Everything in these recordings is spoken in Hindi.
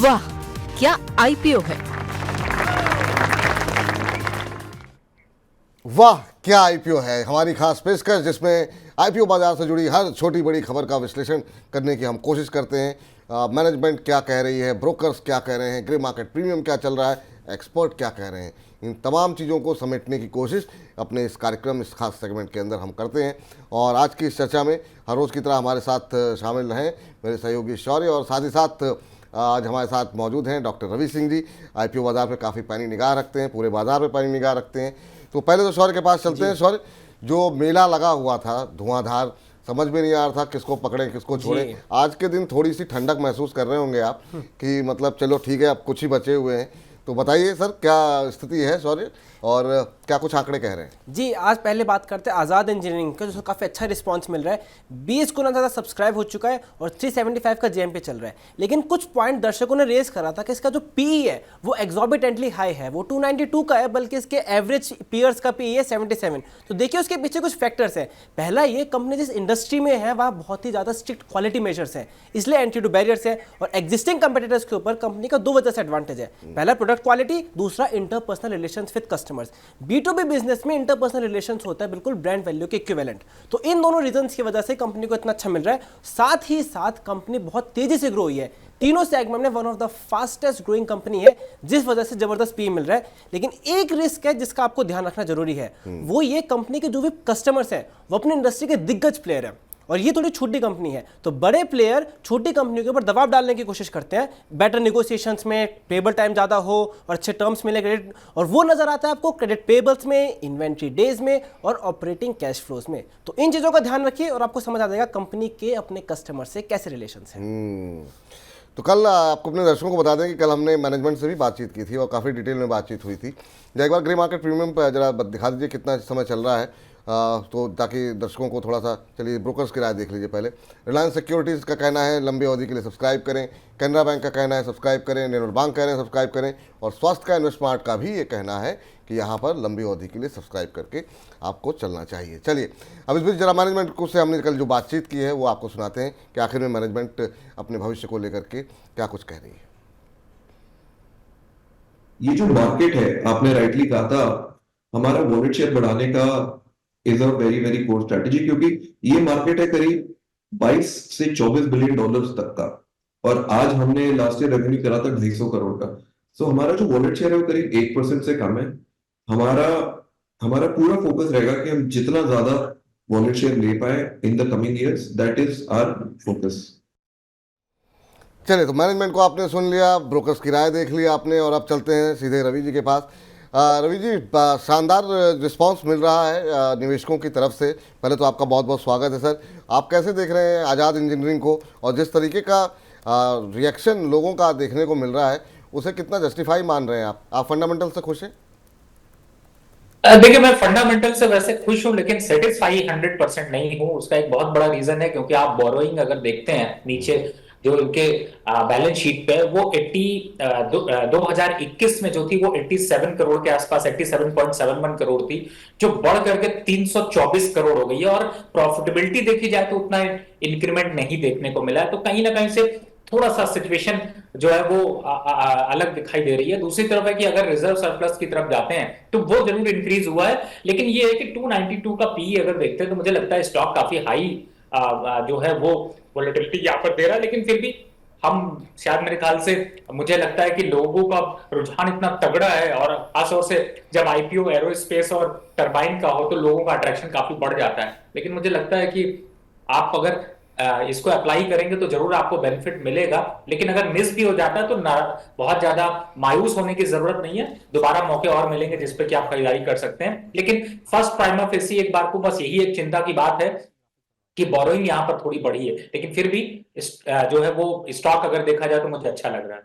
वाह, क्या आईपीओ है। वाह क्या आईपीओ है, हमारी खास पेशकश जिसमें आईपीओ बाजार से जुड़ी हर छोटी बड़ी खबर का विश्लेषण करने की हम कोशिश करते हैं। मैनेजमेंट क्या कह रही है, ब्रोकर्स क्या कह रहे हैं, ग्रे मार्केट प्रीमियम क्या चल रहा है, एक्सपर्ट क्या कह रहे हैं, इन तमाम चीज़ों को समेटने की कोशिश अपने इस कार्यक्रम, इस खास सेगमेंट के अंदर हम करते हैं। और आज की इस चर्चा में हर रोज़ की तरह हमारे साथ शामिल हैं मेरे सहयोगी शौर्य, और साथ ही साथ आज हमारे साथ मौजूद हैं डॉक्टर रवि सिंह जी। आईपीओ बाजार पे काफ़ी पैनी निगाह रखते हैं, पूरे बाजार पे पैनी निगाह रखते हैं। तो पहले तो शौर्य के पास चलते हैं। शौर्य, जो मेला लगा हुआ था धुआंधार, समझ में नहीं आ रहा था किसको पकड़े किसको छोड़े। आज के दिन थोड़ी सी ठंडक महसूस कर रहे होंगे आप कि मतलब चलो ठीक है, अब कुछ ही बचे हुए हैं। तो बताइए सर, क्या स्थिति है शौर्य, और क्या कुछ आंकड़े कह रहे हैं? जी, आज पहले बात करते हैं आज़ाद इंजीनियरिंग का, जो काफ़ी अच्छा रिस्पांस मिल रहा है। 20 गुना ज़्यादा सब्सक्राइब हो चुका है और 375 का जेएमपी चल रहा है। लेकिन कुछ पॉइंट दर्शकों ने रेस करा था कि इसका जो पीई है वो एग्जॉर्बिटेंटली हाई है, वो 292 का है, बल्कि इसके एवरेज पीयर्स का पीई है 77। तो देखिए उसके पीछे कुछ फैक्टर्स हैं। पहला, ये कंपनी जिस इंडस्ट्री में है वहाँ बहुत ही ज़्यादा स्ट्रिक्ट क्वालिटी मेजर्स हैं, इसलिए एंटी टू बैरियर्स है। और एग्जिस्टिंग कंपटीटर्स के ऊपर कंपनी का दो वजह से एडवांटेज है। पहला, प्रोडक्ट क्वालिटी, दूसरा interpersonal relations with customers. B2B business में इंटरपर्सनल रिलेशंस होता है बिल्कुल ब्रांड वैल्यू के इक्विवेलेंट। तो इन दोनों रीजंस की वजह से कंपनी को इतना अच्छा मिल रहा है। साथ ही साथ कंपनी बहुत तेजी से ग्रो हुई है, तीनों सेगमेंट में one of the fastest growing company है, जिस वजह से जबरदस्त पी मिल रहा है। लेकिन एक रिस्क है जिसका आपको ध्यान रखना जरूरी है, वो ये कंपनी के जो भी कस्टमर्स हैं वो अपनी इंडस्ट्री के दिग्गज प्लेयर हैं, और ये थोड़ी छोटी कंपनी है। तो बड़े प्लेयर छोटी कंपनियों के ऊपर दबाव डालने की कोशिश करते हैं, बेटर नेगोशिएशंस में, पेबल टाइम ज़्यादा हो और अच्छे टर्म्स मिले क्रेडिट, और वो नजर आता है आपको क्रेडिट पेबल्स में, इन्वेंट्री डेज में और ऑपरेटिंग कैश फ्लोज में। तो इन चीज़ों का ध्यान रखिए और आपको समझ आ जाएगा कंपनी के अपने कस्टमर से कैसे रिलेशन हैं। तो कल आपको अपने दर्शकों को बता दें कि कल हमने मैनेजमेंट से भी बातचीत की थी और काफ़ी डिटेल में बातचीत हुई थी। एक बार ग्रे मार्केट प्रीमियम पर जरा दिखा दीजिए कितना समय चल रहा है, तो ताकि दर्शकों को थोड़ा सा, चलिए ब्रोकर्स की राय देख लीजिए पहले। रिलायंस सिक्योरिटीज़ का कहना है लंबी अवधि के लिए सब्सक्राइब करें, कैनरा बैंक का कहना है सब्सक्राइब करें, निर्मल बैंक कह रहे हैं सब्सक्राइब करें, और स्वास्थ्य का इन्वेस्टमार्ट का भी ये कहना है कि यहाँ पर लंबी अवधि के लिए सब्सक्राइब करके आपको चलना चाहिए। चलिए अब इस बीच जरा मैनेजमेंट को से हमने कल जो बातचीत की है वो आपको सुनाते हैं कि आखिर में मैनेजमेंट अपने भविष्य को लेकर के क्या कुछ कह रही है। ये जो मार्केट है, आपने राइटली कहा था, हमारा वॉलेट शेयर बढ़ाने का is a very very core strategy, क्योंकि ये मार्केट है करीब 22 से 24 बिलियन डॉलर्स तक का, और आज हमने लास्ट ईयर रेवेन्यू करा था 250 करोड़ का। सो हमारा जो वॉलेट शेयर है वो करीब 1% से कम है। हमारा हमारा पूरा फोकस रहेगा कि हम जितना ज्यादा वॉलेट शेयर ले पाए in the coming years, that is our focus. चलिए, तो मैनेजमेंट को आपने सुन लिया, ब्रोकर्स की राय देख लिया आपने, और अब चलते हैं सीधे रवि जी के पास। रवि जी, शानदार रिस्पांस मिल रहा है निवेशकों की तरफ से। पहले तो आपका बहुत बहुत स्वागत है सर। आप कैसे देख रहे हैं आज़ाद इंजीनियरिंग को, और जिस तरीके का रिएक्शन लोगों का देखने को मिल रहा है उसे कितना जस्टिफाई मान रहे हैं आप फंडामेंटल से खुश हैं? देखिए, मैं फंडामेंटल से वैसे खुश हूं, लेकिन सेटिस्फाई 100% नहीं हूं। उसका एक बहुत बड़ा रीजन है, क्योंकि आप बोरोइंग अगर देखते हैं नीचे जो इनके बैलेंस शीट पे, वो 2021 में जो थी वो 87 करोड़ के आसपास, 87.71 करोड़ थी, जो बढ़ करके 324 करोड़ हो गई है। और प्रॉफिटेबिलिटी देखी जाए तो उतना इंक्रीमेंट नहीं देखने को मिला है। तो कहीं ना कहीं से थोड़ा सा सिचुएशन जो है वो अलग दिखाई दे रही है। दूसरी तरफ है कि अगर रिजर्व सरप्लस की तरफ जाते हैं तो वो जरूर इंक्रीज हुआ है, लेकिन ये है कि 292 का पी अगर देखते हैं तो मुझे लगता है स्टॉक काफी हाई जो है वो वोलेटिलिटी यहाँ पर दे रहा है। लेकिन फिर भी हम शायद, मेरे ख्याल से, मुझे लगता है कि लोगों का रुझान इतना तगड़ा है, और खासतौर से जब आईपीओ एरोस्पेस और टरबाइन का हो तो लोगों का अट्रैक्शन काफी बढ़ जाता है। लेकिन मुझे लगता है कि आप अगर इसको अप्लाई करेंगे तो जरूर आपको बेनिफिट मिलेगा। लेकिन अगर मिस भी हो जाता है तो बहुत ज्यादा मायूस होने की जरूरत नहीं है, दोबारा मौके और मिलेंगे जिसपे कि आप खरीदारी कर सकते हैं। लेकिन फर्स्ट प्राइमा फेसी एक बार को बस यही एक चिंता की बात है कि बोरोइंग यहां पर थोड़ी बढ़ी है, लेकिन फिर भी जो है वो स्टॉक अगर देखा जाए तो मुझे अच्छा लग रहा है।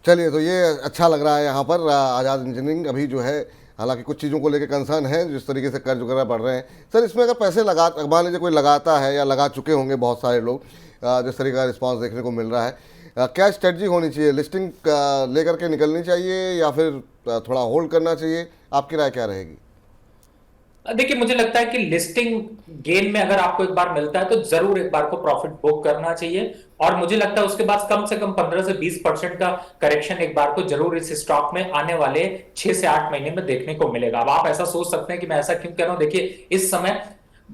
चलिए, तो ये अच्छा लग रहा है यहाँ पर आज़ाद इंजीनियरिंग अभी जो है, हालांकि कुछ चीज़ों को लेकर कंसर्न है, जिस तरीके से कर्ज वगैरह बढ़ रहे हैं। सर, इसमें अगर पैसे मान लीजिए कोई लगाता है या लगा चुके होंगे बहुत सारे लोग, जिस तरीके का रिस्पांस देखने को मिल रहा है, क्या स्ट्रेटजी होनी चाहिए? लिस्टिंग लेकर के निकलनी चाहिए या फिर थोड़ा होल्ड करना चाहिए? आपकी राय क्या रहेगी? देखिए मुझे लगता है कि लिस्टिंग गेन में अगर आपको एक बार मिलता है तो जरूर एक बार को प्रॉफिट बुक करना चाहिए, और मुझे लगता है उसके बाद कम से कम 15 से 20% का करेक्शन एक बार को जरूर इस स्टॉक में आने वाले 6 से 8 महीने में देखने को मिलेगा। अब आप ऐसा सोच सकते हैं कि मैं ऐसा क्यों कह रहा हूं, देखिए इस समय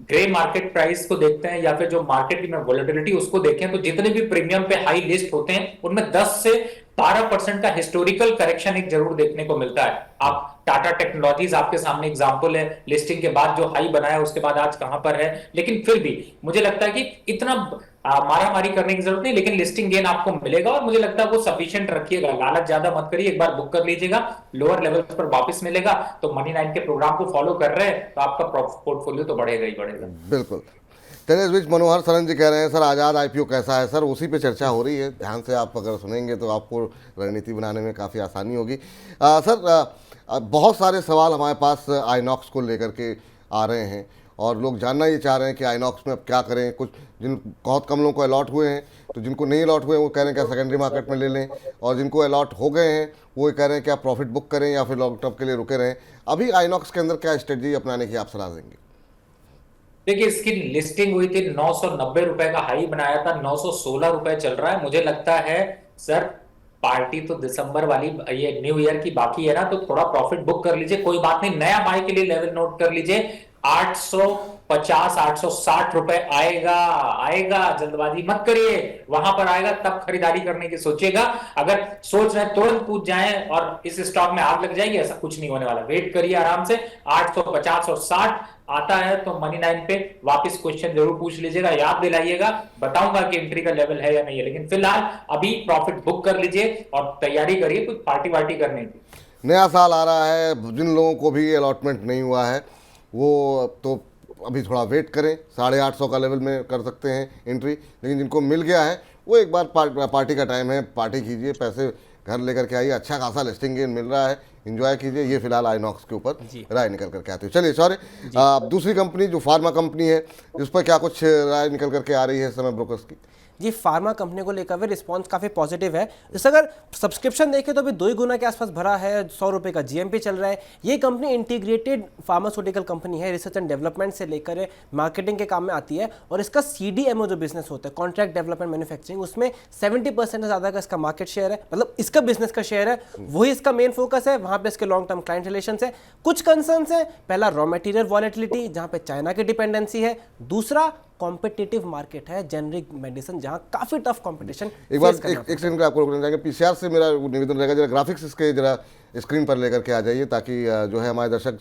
ग्रे मार्केट प्राइस को देखते हैं या फिर जो मार्केट में वोलेटिलिटी उसको देखें तो जितने भी प्रीमियम पे हाई लिस्ट होते हैं उनमें 10 से 12% का हिस्टोरिकल करेक्शन एक जरूर देखने को मिलता है। आप टाटा टेक्नोलॉजीज आपके सामने एग्जांपल है, लिस्टिंग के बाद जो हाई बनाया उसके बाद आज कहां पर है, लेकिन फिर भी मुझे लगता है कि इतना मारा मारी करने की जरूरत नहीं, लेकिन लिस्टिंग गेन आपको मिलेगा और मुझे लगता है वो सफिशिएंट रखिएगा, लालच ज्यादा मत करिए, एक बार बुक कर लीजिएगा, लोअर लेवल पर वापस मिलेगा तो मनी 9 के प्रोग्राम को फॉलो कर रहे हैं तो आपका पोर्टफोलियो तो बढ़ेगा ही बढ़ेगा। बिल्कुल। चलिए इस बीच मनोहर सरन जी कह रहे हैं सर आज़ाद आईपीओ कैसा है। सर उसी पे चर्चा हो रही है, ध्यान से आप अगर सुनेंगे तो आपको रणनीति बनाने में काफ़ी आसानी होगी। बहुत सारे सवाल हमारे पास आइनॉक्स को लेकर के आ रहे हैं और लोग जानना ये चाह रहे हैं कि आइनॉक्स में अब क्या करें। कुछ बहुत कम लोगों को अलॉट हुए हैं, तो जिनको नहीं अलॉट हुए हैं वो कह रहे हैं क्या सेकेंडरी मार्केट में ले लें, और जिनको अलॉट हो गए हैं वो कह रहे हैं क्या प्रॉफिट बुक करें या फिर लॉन्ग टर्म के लिए रुके रहें। अभी आइनॉक्स के अंदर क्या स्ट्रेटजी अपनाने की आप सलाह देंगे? देखिए इसकी लिस्टिंग हुई थी 990 रुपए का हाई बनाया था, 916 रुपए चल रहा है। मुझे लगता है सर पार्टी तो दिसंबर वाली ये न्यू ईयर की बाकी है ना, तो थोड़ा प्रॉफिट बुक कर लीजिए, कोई बात नहीं, नया बाय के लिए लेवल नोट कर लीजिए। 850 860 रुपए आएगा, आएगा, जल्दबाजी मत करिए, वहां पर आएगा तब खरीदारी करने की सोचिएगा। अगर सोच रहे तुरंत कूद जाएं और इस स्टॉक में आग लग जाएगी, ऐसा कुछ नहीं होने वाला, वेट करिए आराम से। 850 और 60 आता है तो मनी 9 पे वापस क्वेश्चन जरूर पूछ लीजिएगा, याद दिलाइएगा, बताऊंगा कि एंट्री का लेवल है या नहीं है, लेकिन फिलहाल अभी प्रॉफिट बुक कर लीजिए और तैयारी करिए कुछ पार्टी वार्टी करने की। नया साल आ रहा है, जिन लोगों को भी अलॉटमेंट नहीं हुआ है वो तो अभी थोड़ा वेट करें, 850 का लेवल में कर सकते हैं एंट्री, लेकिन जिनको मिल गया है वो एक बार पार्टी का टाइम है, पार्टी कीजिए, पैसे घर लेकर के आइए, अच्छा खासा लिस्टिंग गेन मिल रहा है, एंजॉय कीजिए। ये फिलहाल आइनॉक्स के ऊपर राय निकल करके आती है। चलिए सॉरी, दूसरी कंपनी जो फार्मा कंपनी है इस पर क्या कुछ राय निकल करके आ रही है इस समय ब्रोकर्स की? जी फार्मा कंपनी को लेकर भी रिस्पांस काफ़ी पॉजिटिव है। जैसे अगर सब्सक्रिप्शन देखें तो अभी 2 गुना के आसपास भरा है, 100 रुपये का जीएमपी चल रहा है। ये कंपनी इंटीग्रेटेड फार्मास्यूटिकल कंपनी है, रिसर्च एंड डेवलपमेंट से लेकर मार्केटिंग के काम में आती है, और इसका सीडीएमओ जो बिजनेस होता है, कॉन्ट्रैक्ट डेवलपमेंट मैन्युफैक्चरिंग, उसमें 70% से ज़्यादा का इसका मार्केट शेयर है, मतलब इसका बिजनेस का शेयर है, वही इसका मेन फोकस है, वहाँ पे इसके लॉन्ग टर्म क्लाइंट रिलेशन है। कुछ कंसर्न्स है, पहला रॉ मटेरियल वॉलेटिलिटी जहाँ पे चाइना की डिपेंडेंसी है, दूसरा कॉम्पिटिटिव मार्केट है, जेनरिक मेडिसिन जहां काफी टफ कंपटीशन। एक बार एक सेकंड आपको रोकना चाहेंगे, पीसीआर से मेरा निवेदन रहेगा जरा ग्राफिक्स इसके जरा स्क्रीन पर लेकर के आ जाइए ताकि जो है हमारे दर्शक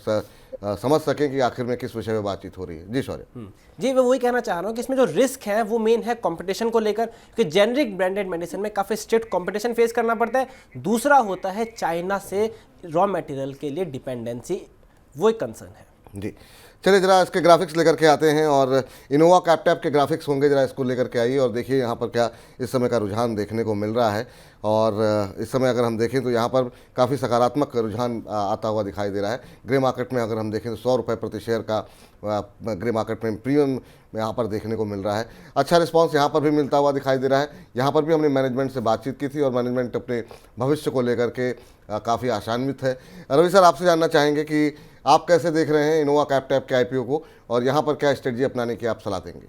समझ सकें कि आखिर में किस विषय में बातचीत हो रही है। जी शौर्य। जी मैं वही कहना चाह रहा हूँ कि इसमें जो रिस्क है वो मेन है कंपटीशन को लेकर, कि जेनरिक ब्रांडेड मेडिसिन में काफ़ी स्ट्रिक्ट कंपटीशन फेस करना पड़ता है। दूसरा होता है चाइना से रॉ मटेरियल के लिए डिपेंडेंसी, वो एक कंसर्न है। जी चलिए जरा इसके ग्राफिक्स लेकर के आते हैं और इनोवा कैपटैप के ग्राफिक्स होंगे, जरा इसको लेकर के आइए और देखिए यहाँ पर क्या इस समय का रुझान देखने को मिल रहा है। और इस समय अगर हम देखें तो यहाँ पर काफ़ी सकारात्मक रुझान आता हुआ दिखाई दे रहा है। ग्रे मार्केट में अगर हम देखें तो 100 रुपये प्रति शेयर का ग्रे मार्केट में प्रीमियम यहाँ पर देखने को मिल रहा है। अच्छा रिस्पांस यहाँ पर भी मिलता हुआ दिखाई दे रहा है। यहाँ पर भी हमने मैनेजमेंट से बातचीत की थी और मैनेजमेंट अपने भविष्य को लेकर के काफ़ी आशान्वित है। रवि सर आपसे जानना चाहेंगे कि आप कैसे देख रहे हैं इनोवा कैपटैप के आईपीओ को और यहाँ पर क्या स्ट्रेटजी अपनाने की आप सलाह देंगे?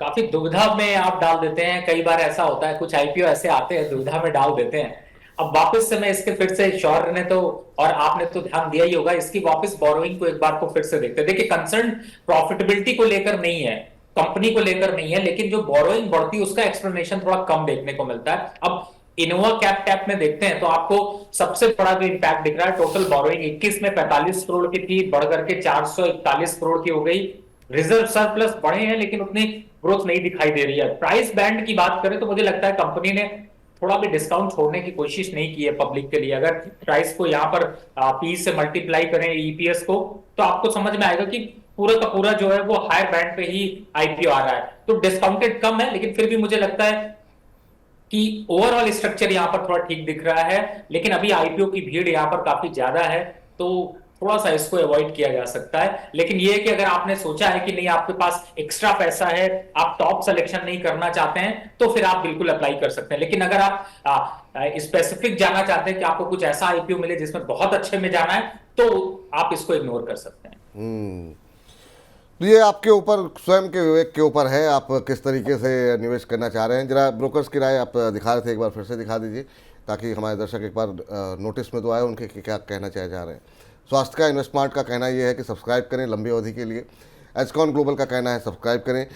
काफी दुविधा में आप डाल देते हैं, कई बार ऐसा होता है कुछ आईपीओ ऐसे आते हैं दुविधा में डाल देते हैं। अब वापस से मैं इसके फिर से शौर्य ने तो और आपने तो ध्यान दिया ही होगा, इसकी वापस बोरोइंग को एक बार को फिर से देखते हैं। देखिए कंसर्न प्रॉफिटेबिलिटी को लेकर नहीं है, कंपनी को लेकर नहीं है, लेकिन जो बोरोइंग बढ़ती है उसका एक्सप्लेनेशन थोड़ा कम देखने को मिलता है। अब इनोवा कैपटैप में देखते हैं तो आपको सबसे बड़ा जो इंपैक्ट दिख रहा है, टोटल बोरोइंग 21 में 45 करोड़ की थी, बढ़ करके 441 करोड़ की हो गई। रिजर्व सरप्लस बढ़े हैं लेकिन उतनी ग्रोथ नहीं दिखाई दे रही है। प्राइस बैंड की बात करें तो मुझे लगता है कंपनी ने थोड़ा भी डिस्काउंट छोड़ने की कोशिश नहीं की है पब्लिक के लिए। अगर प्राइस को यहाँ पर पी से मल्टीप्लाई करें ईपीएस को तो आपको समझ में आएगा कि पूरा का पूरा जो है वो हायर बैंड पे ही आईपीओ आ रहा है। तो डिस्काउंटेड कम है लेकिन फिर भी मुझे लगता है कि ओवरऑल स्ट्रक्चर यहाँ पर थोड़ा ठीक दिख रहा है, लेकिन अभी आईपीओ की भीड़ यहाँ पर काफी ज्यादा है। तो थोड़ा सा इसको अवॉइड किया जा सकता है। लेकिन ये है कि अगर आपने सोचा है कि नहीं आपके पास एक्स्ट्रा पैसा है, आप टॉप सिलेक्शन नहीं करना चाहते हैं, तो फिर आप बिल्कुल अप्लाई कर सकते हैं। लेकिन अगर आप स्पेसिफिक जाना चाहते हैं कि आपको कुछ ऐसा आईपीओ मिले जिसमें बहुत अच्छे में जाना है, तो आप इसको इग्नोर कर सकते हैं। तो ये आपके ऊपर, स्वयं के विवेक के ऊपर है, आप किस तरीके से निवेश करना चाह रहे हैं। जरा ब्रोकर्स की राय आप दिखा रहे थे, एक बार फिर से दिखा दीजिए ताकि हमारे दर्शक एक बार नोटिस में तो आए उनके क्या कहना चाह रहे हैं। स्वास्थ्य का इन्वेस्टमार्ट का कहना यह है कि सब्सक्राइब करें लंबी अवधि के लिए। एस्कॉन ग्लोबल का कहना है सब्सक्राइब करें।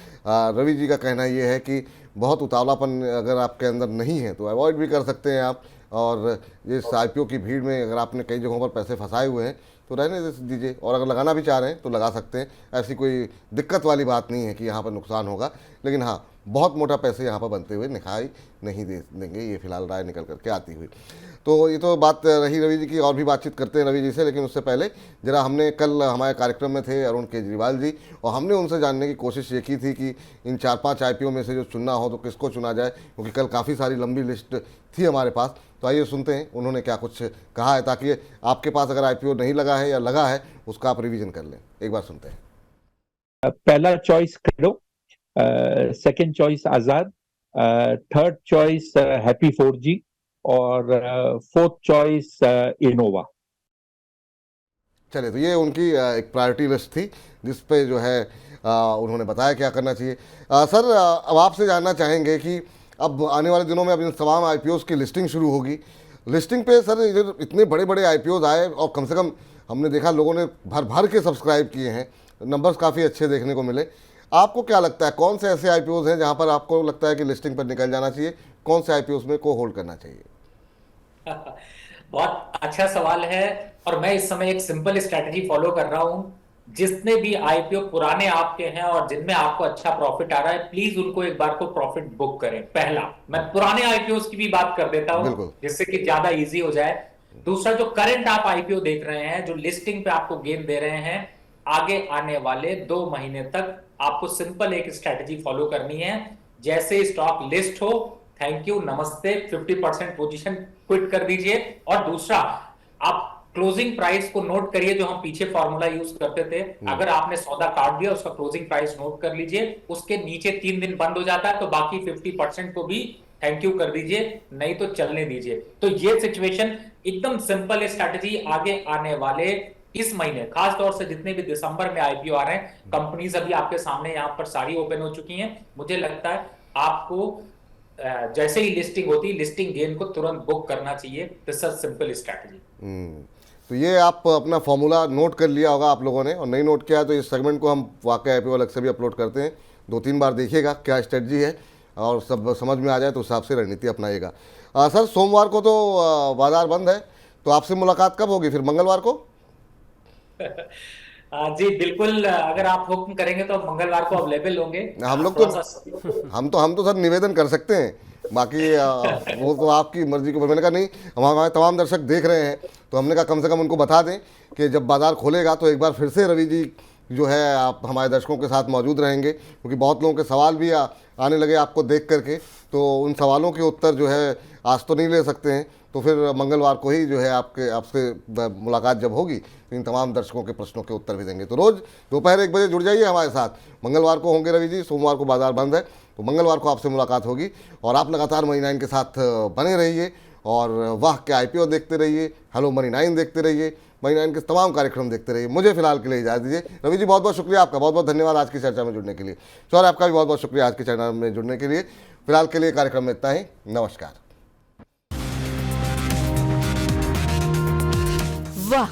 रवि जी का कहना यह है कि बहुत उतावलापन अगर आपके अंदर नहीं है तो अवॉइड भी कर सकते हैं आप, और इस आईपीओ की भीड़ में अगर आपने कई जगहों पर पैसे फंसाए हुए हैं तो रहने दीजिए, और अगर लगाना भी चाह रहे हैं तो लगा सकते हैं। ऐसी कोई दिक्कत वाली बात नहीं है कि यहाँ पर नुकसान होगा। लेकिन हाँ, बहुत मोटा पैसे यहाँ पर बनते हुए दिखाई नहीं देंगे, ये फिलहाल राय निकल करके आती हुई। तो ये तो बात रही रवि जी की, और भी बातचीत करते हैं रवि जी से। लेकिन उससे पहले जरा, हमने कल हमारे कार्यक्रम में थे अरुण केजरीवाल जी, और हमने उनसे जानने की कोशिश ये की थी कि इन 4-5 आईपीओ में से जो चुनना हो तो किसको चुना जाए, क्योंकि कल काफ़ी सारी लंबी लिस्ट थी हमारे पास। तो आइए सुनते हैं उन्होंने क्या कुछ कहा है, ताकि आपके पास अगर आईपीओ नहीं लगा है या लगा है उसका आप रिवीजन कर लें। एक बार सुनते हैं। पहला चॉइस क्रेडो, सेकंड चॉइस आजाद, थर्ड चॉइस हैप्पी 4G और फोर्थ चॉइस इनोवा। चलिए, तो ये उनकी एक प्रायोरिटी लिस्ट थी जिस पे जो है उन्होंने बताया क्या करना चाहिए। सर, अब आपसे जानना चाहेंगे कि अब आने वाले दिनों में अब इन तमाम आईपीओस की लिस्टिंग शुरू होगी। लिस्टिंग पे सर इतने बड़े बड़े आईपीओस आए और कम से कम हमने देखा लोगों ने भर भर के सब्सक्राइब किए हैं, नंबर्स काफ़ी अच्छे देखने को मिले। आपको क्या लगता है कौन से ऐसे आईपीओस हैं जहां पर आपको लगता है कि लिस्टिंग पर निकल जाना चाहिए, कौन से आईपीओस में को होल्ड करना चाहिए? बहुत अच्छा सवाल है, और मैं इस समय एक सिंपल स्ट्रेटजी फॉलो कर रहा हूं। जितने भी आईपीओ पुराने आपके हैं और जिनमें आपको अच्छा प्रॉफिट आ रहा है, प्लीज उनको एक बार को प्रॉफिट बुक करें। पहला, मैं पुराने आईपीओ की भी बात कर देता हूं जिससे कि ज्यादा इजी हो जाए। दूसरा, जो करंट आप आईपीओ देख रहे हैं, जो लिस्टिंग पे आपको गेन दे रहे हैं, आगे आने वाले 2 महीने तक आपको सिंपल एक स्ट्रेटजी फॉलो करनी है। जैसे स्टॉक लिस्ट हो, थैंक यू नमस्ते, 50% पोजीशन क्विट कर दीजिए। और दूसरा, आप क्लोजिंग प्राइस को नोट करिए, जो हम पीछे फॉर्मूला यूज करते थे। अगर आपने सौदा काट दिया, उसका क्लोजिंग प्राइस नोट कर लीजिए, उसके नीचे 3 दिन बंद हो जाता है तो बाकी 50% को भी थैंक यू कर दीजिए, नहीं तो चलने दीजिए। तो ये सिचुएशन एकदम सिंपल स्ट्रैटेजी। आगे आने वाले इस महीने, खास तौर से जितने भी दिसंबर में आईपीओ आ रहे हैं, कंपनीज अभी आपके सामने यहाँ पर सारी ओपन हो चुकी हैं। मुझे लगता है आपको जैसे ही लिस्टिंग होती है, लिस्टिंग गेन को तुरंत बुक करना चाहिए। This is simple strategy. तो ये आप अपना फॉर्मूला नोट कर लिया होगा आप लोगों ने, और नहीं नोट किया तो इस सेगमेंट को हम वाकई आईपीओ अलग से भी अपलोड करते हैं। 2-3 बार देखिएगा क्या स्ट्रेटजी है, और सब समझ में आ जाए तो उस हिसाब से रणनीति अपनाइएगा। सर, सोमवार को तो बाजार बंद है, तो आपसे मुलाकात कब होगी? फिर मंगलवार को? जी बिल्कुल, अगर आप हुक्म करेंगे तो मंगलवार को अवेलेबल होंगे। हम लोग तो हम तो सर निवेदन कर सकते हैं, बाकी वो तो आपकी मर्जी को। मैंने कहा नहीं, हमारे तमाम दर्शक देख रहे हैं तो हमने कहा कम से कम उनको बता दें कि जब बाजार खोलेगा तो एक बार फिर से रवि जी जो है आप हमारे दर्शकों के साथ मौजूद रहेंगे, क्योंकि बहुत लोगों के सवाल भी आने लगे आपको देख करके। तो उन सवालों के उत्तर जो है आज तो नहीं ले सकते हैं, तो फिर मंगलवार को ही जो है आपसे मुलाकात जब होगी इन तमाम दर्शकों के प्रश्नों के उत्तर भी देंगे। तो रोज़ दोपहर 1 बजे जुड़ जाइए हमारे साथ। मंगलवार को होंगे रवि जी, सोमवार को बाजार बंद है, तो मंगलवार को आपसे मुलाकात होगी। और आप लगातार मनी 9 के साथ बने रहिए, और वाह के आईपीओ देखते रहिए, हेलो मनी 9 देखते रहिए, मनी 9 के तमाम कार्यक्रम देखते रहिए। मुझे फिलहाल के लिए इजाज़त दीजिए। रवि जी, बहुत बहुत शुक्रिया आपका, बहुत बहुत धन्यवाद आज की चर्चा में जुड़ने के लिए। सौरभ, आपका भी बहुत बहुत शुक्रिया आज की चर्चा में जुड़ने के लिए। फिलहाल के लिए कार्यक्रम में इतना ही, नमस्कार। वाह,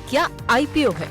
क्या आईपीओ है।